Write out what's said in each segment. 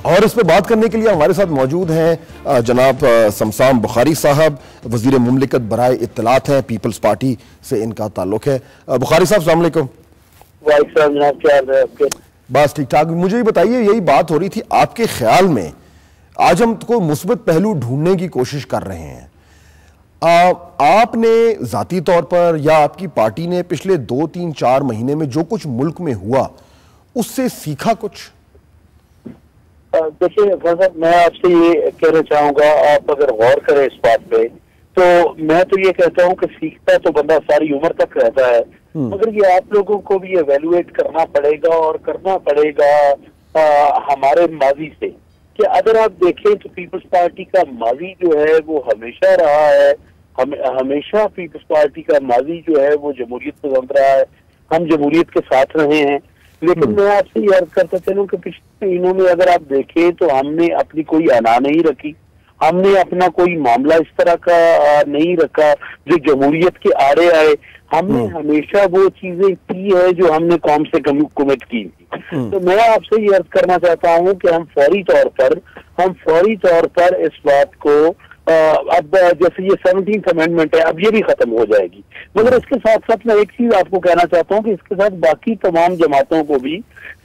और इस पर बात करने के लिए हमारे साथ मौजूद हैं जनाब समसाम बुखारी साहब, वजीर मुमलिकत बराए इत्तलात हैं, पीपल्स पार्टी से इनका ताल्लुक है। बुखारी साहब अस्सलाम वालेकुम। वालेकुम जनाब, क्या हाल है आपके? बस ठीक ठाक। मुझे ये बताइए, यही बात हो रही थी, आपके ख्याल में आज हम कोई मुस्बत पहलू ढूंढने की कोशिश कर रहे हैं, आपने जाती तौर पर या आपकी पार्टी ने पिछले 2-3-4 महीने में जो कुछ मुल्क में हुआ उससे सीखा कुछ? देखिए साहब, मैं आपसे ये कहना चाहूंगा, आप अगर गौर करें इस बात पे, तो मैं तो ये कहता हूँ कि सीखता तो बंदा सारी उम्र तक रहता है, मगर ये आप लोगों को भी एवेलुएट करना पड़ेगा और करना पड़ेगा हमारे माजी से, कि अगर आप देखें तो पीपल्स पार्टी का माजी जो है वो हमेशा रहा है, हमेशा पीपल्स पार्टी का माजी जो है वो जमहूरियत पसंद रहा है, हम जमहूरियत के साथ रहे हैं। लेकिन मैं आपसे ये अर्ज करता चलूं कि पिछले महीनों में अगर आप देखें तो हमने अपनी कोई अना नहीं रखी, हमने अपना कोई मामला इस तरह का नहीं रखा जो जमहूरियत के आड़े आए। हमने हमेशा वो चीजें की है जो हमने कौम से कमिट की थी। तो मैं आपसे ये अर्ज करना चाहता हूँ कि हम फौरी तौर पर इस बात को अब जैसे ये 17th अमेंडमेंट है, अब ये भी खत्म हो जाएगी, मगर इसके साथ साथ मैं एक चीज आपको कहना चाहता हूँ कि इसके साथ बाकी तमाम जमातों को भी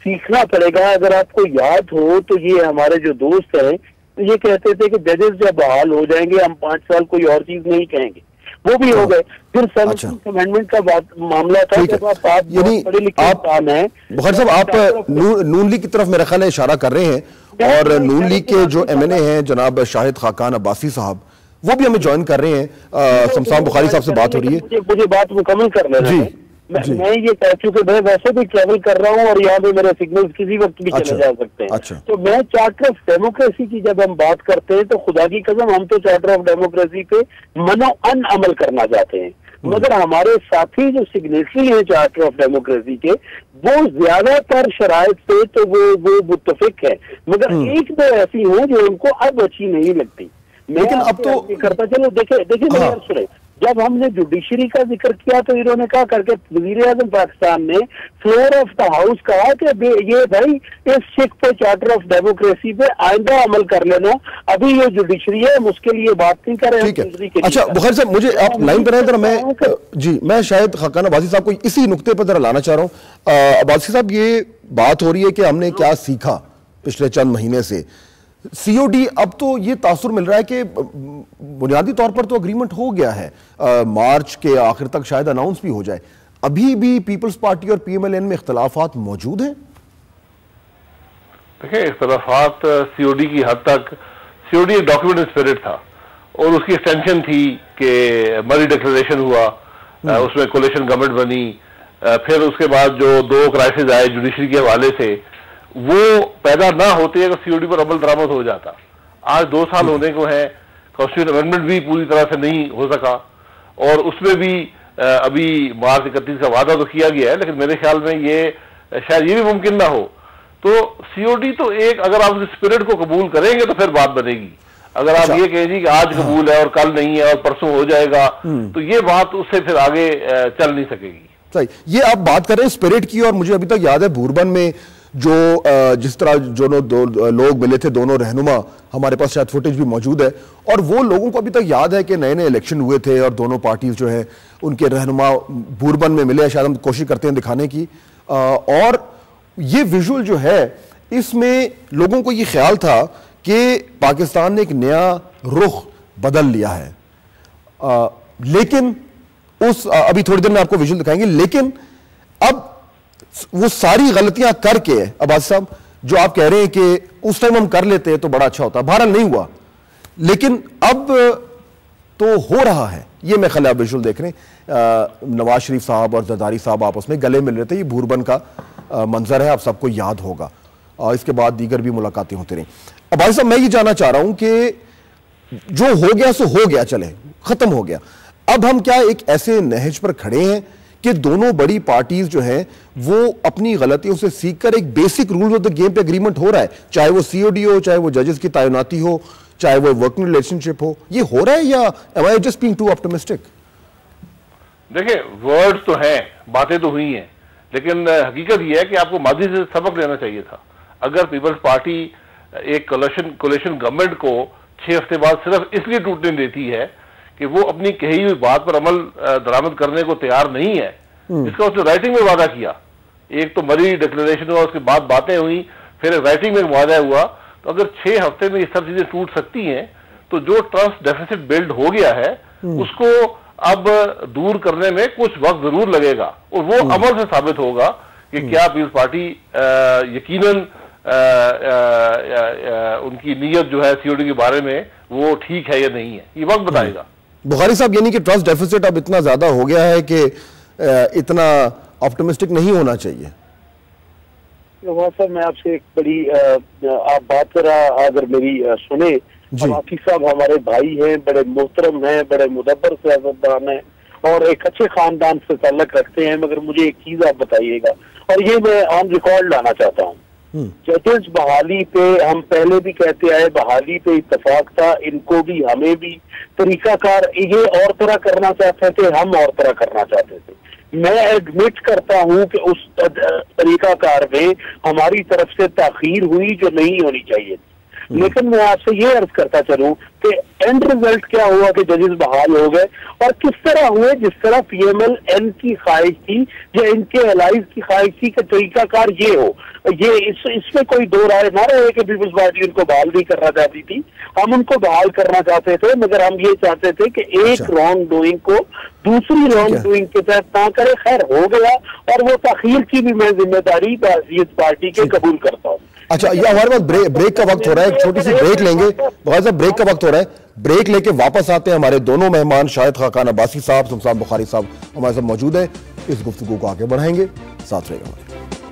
सीखना पड़ेगा। अगर आपको याद हो तो ये हमारे जो दोस्त हैं ये कहते थे कि जजेस जब बहाल हो जाएंगे हम 5 साल कोई और चीज नहीं कहेंगे, वो भी हो गए। फिर 17th अमेंडमेंट का मामला था, जब आप पढ़े लिखे इंसान हैं। बुखारी साहब, आप नून लीग की तरफ मेरा ख्याल है इशारा कर रहे हैं, और नून लीग के जो MNA हैं जनाब शाहिद खाकान अब्बासी साहब, वो भी हमें ज्वाइन कर रहे हैं। समसाम बुखारी साहब से बात हो रही है। मुझे बात मुकम्मल कर लेना है। मैं ये कह चुके, मैं वैसे भी ट्रैवल कर रहा हूँ और यहाँ पे मेरे सिग्नल्स किसी वक्त भी चले जा सकते हैं। तो मैं चार्टर ऑफ डेमोक्रेसी की जब हम बात करते हैं तो खुदा की कसम हम तो चार्टर ऑफ डेमोक्रेसी पे मनो-अन अमल करना चाहते हैं, मगर हमारे साथी जो सिग्नेटरी हैं चार्टर ऑफ डेमोक्रेसी के, वो ज्यादातर शराइत से तो वो मुत्तफिक है, मगर एक दो ऐसी हैं जो उनको अब अच्छी नहीं लगती। लेकिन अब तो करता चलो, देखिए मेरी बात सुने, जब हमने जुडिशरी का जिक्र किया तो इन्होंने कहा करके वजीर आजम पाकिस्तान ने फ्लोर ऑफ द हाउस कहा कि ये भाई इस शिक पे चार्टर ऑफ डेमोक्रेसी पे आइंदा अमल कर लेना, अभी ये जुडिशरी है, हम उसके लिए बात नहीं कर रहे हैं। अच्छा बुखारी साहब, मुझे आप लाइन पर हैं, मैं शायद खाकान अब्बासी साहब को इसी नुक्ते पर जरा लाना चाह रहा हूँ। अब्बासी साहब, ये बात हो रही है कि हमने क्या सीखा पिछले चंद महीने से। COD, अब तो ये तासुर मिल रहा है कि बुनियादी तौर पर तो अग्रीमेंट हो गया है, मार्च के आखिर तक शायद अनाउंस भी हो जाए, अभी भी पीपल्स पार्टी और PMLN में इख्तलाफात मौजूद हैं? देखिए, इख्तलाफात COD की हद तक, COD एक डॉक्यूमेंट स्पिरिट था और उसकी एक्सटेंशन थी कि मरी डिक्लेरेशन हुआ, उसमें कोलिशन गवर्नमेंट बनी, फिर उसके बाद जो 2 क्राइसिस आए जुडिशरी के हवाले से, वो पैदा ना होते अगर COD पर अमल दरामद हो जाता। आज 2 साल होने को है, कॉन्स्टिट्यूशन अमेंडमेंट भी पूरी तरह से नहीं हो सका, और उसमें भी अभी मार्च 31 का वादा तो किया गया है, लेकिन मेरे ख्याल में ये शायद ये भी मुमकिन ना हो। तो COD तो एक, अगर आप उस स्पिरिट को कबूल करेंगे तो फिर बात बनेगी। अगर आप ये कहें कि आज कबूल है और कल नहीं है और परसों हो जाएगा, तो ये बात उससे फिर आगे चल नहीं सकेगी। सही, ये आप बात कर रहे हैं स्पिरिट की, और मुझे अभी तक याद है बूरबन में जो जिस तरह जो लोग मिले थे, दोनों रहनुमा, हमारे पास शायद फुटेज भी मौजूद है, और वो लोगों को अभी तक याद है कि नए नए इलेक्शन हुए थे और दोनों पार्टीज जो है उनके रहनुमा बूरबन में मिले। शायद हम कोशिश करते हैं दिखाने की, और ये विजुअल जो है इसमें लोगों को ये ख्याल था कि पाकिस्तान ने एक नया रुख बदल लिया है, लेकिन अभी थोड़ी देर में आपको विजुअल दिखाएंगे, लेकिन अब वो सारी गलतियां करके अब्बासी साहब जो आप कह रहे हैं कि उस टाइम हम कर लेते तो बड़ा अच्छा होता, बहरहाल नहीं हुआ, लेकिन अब तो हो रहा है। ये मैं ख्याल आप विजुअल देख रहे हैं, नवाज शरीफ साहब और जरदारी साहब आपस में गले मिल रहे थे, ये बूरबन का मंजर है, आप सबको याद होगा, और इसके बाद दीगर भी मुलाकातें होती रही। अब्बासी साहब, मैं ये जानना चाह रहा हूं कि जो हो गया सो हो गया, चले खत्म हो गया, अब हम क्या एक ऐसे नहज पर खड़े हैं कि दोनों बड़ी पार्टीज जो हैं वो अपनी गलतियों से सीखकर एक basic rule of the game पे एग्रीमेंट हो रहा है, चाहे वो COD हो, चाहे वो जजेस की तैनाती हो, चाहे वो वर्किंग रिलेशनशिप हो, ये हो रहा है, या am I just being too optimistic? देखिए, वर्ड्स तो हैं, बातें तो हुई हैं, लेकिन हकीकत यह है कि आपको माजी से सबक लेना चाहिए था। अगर पीपल्स पार्टी एक कोलिशन गवर्नमेंट को 6 हफ्ते बाद सिर्फ इसलिए टूटने देती है कि वो अपनी कही हुई बात पर अमल दरामद करने को तैयार नहीं है। इसका उसने राइटिंग में वादा किया, एक तो मरी डिक्लेरेशन हुआ, उसके बाद बातें हुई, फिर राइटिंग में वादा हुआ। तो अगर 6 हफ्ते में ये सब चीजें टूट सकती हैं तो जो ट्रस्ट डेफिसिट बिल्ड हो गया है उसको अब दूर करने में कुछ वक्त जरूर लगेगा, और वो अमल से साबित होगा कि क्या पीपल्स पार्टी यकीनन उनकी नीयत जो है सीओडी के बारे में वो ठीक है या नहीं है, ये वक्त बताएगा। बुखारी साहब, यानी कि ट्रस्ट डेफिसिट अब इतना ज्यादा हो गया है कि इतना ऑप्टिमिस्टिक नहीं होना चाहिए। साहब मैं आपसे एक बड़ी आप बात करा अगर मेरी सुने, वाकी साहब हमारे भाई हैं, बड़े मोहतरम हैं, बड़े मुदब्बर सियासतदान हैं और एक अच्छे खानदान से ताल्लुक रखते हैं, मगर मुझे एक चीज आप बताइएगा और ये मैं ऑन रिकॉर्ड लाना चाहता हूँ। जजेस बहाली पे हम पहले भी कहते आए, बहाली पे इत्तेफाक था, इनको भी हमें भी तरीकाकार ये और तरह करना चाहते थे, हम और तरह करना चाहते थे। मैं एडमिट करता हूं कि उस तरीकाकार में हमारी तरफ से ताखीर हुई जो नहीं होनी चाहिए थी, लेकिन मैं आपसे ये अर्ज करता चलूं कि एंड रिजल्ट क्या हुआ कि जजेस बहाल हो गए, और किस तरह हुए, जिस तरह PMLN की ख्वाहिश थी या इनके एलाइज की ख्वाहिश थी कि तरीकाकार ये हो। ये इसमें कोई दो राय ना रहे कि पीपल्स पार्टी उनको बहाल नहीं करना चाहती थी, हम उनको बहाल करना चाहते थे, मगर हम ये चाहते थे कि एक रॉन्ग डूइंग को दूसरी रॉन्ग डूइंग के तहत ना करे। खैर हो गया, और वो ताखीर की भी मैं जिम्मेदारी पार्टी के कबूल करता हूँ। अच्छा, ये हमारे पास ब्रेक का वक्त हो रहा है, एक छोटी सी ब्रेक लेंगे। बहुत ब्रेक का वक्त हो रहा है, ब्रेक लेके वापस आते हैं। हमारे दोनों मेहमान शाहिद खाकान अब्बासी साहब, शमशाद बुखारी साहब हमारे साथ मौजूद है। इस गुफ्तगू को आगे बढ़ाएंगे, साथ रहेगा।